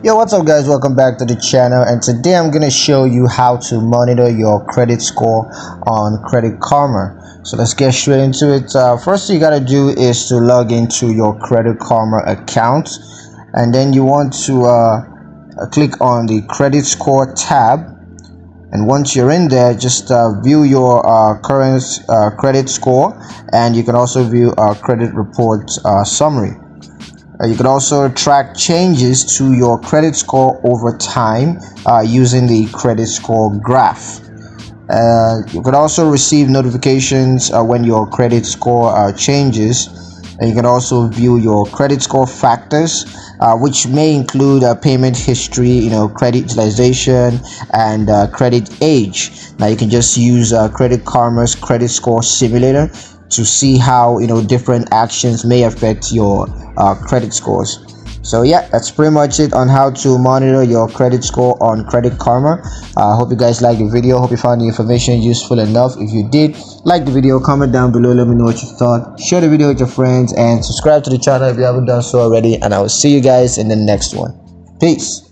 Yo, what's up guys, welcome back to the channel, and today I'm gonna show you how to monitor your credit score on Credit Karma. So let's get straight into it. First thing you gotta do is to log into your Credit Karma account, and then you want to click on the credit score tab. And once you're in there, just view your current credit score, and you can also view our credit report summary. You can also track changes to your credit score over time using the credit score graph. You can also receive notifications when your credit score changes. And you can also view your credit score factors, which may include payment history, credit utilization, and credit age. Now you can just use Credit Karma's credit score simulator to see how different actions may affect your credit scores. So yeah, that's pretty much it on how to monitor your credit score on Credit Karma. Hope you guys liked the video. Hope you found the information useful enough. If you did, like the video, comment down below, let me know what you thought, share the video with your friends, and subscribe to the channel if you haven't done so already. And I will see you guys in the next one. Peace.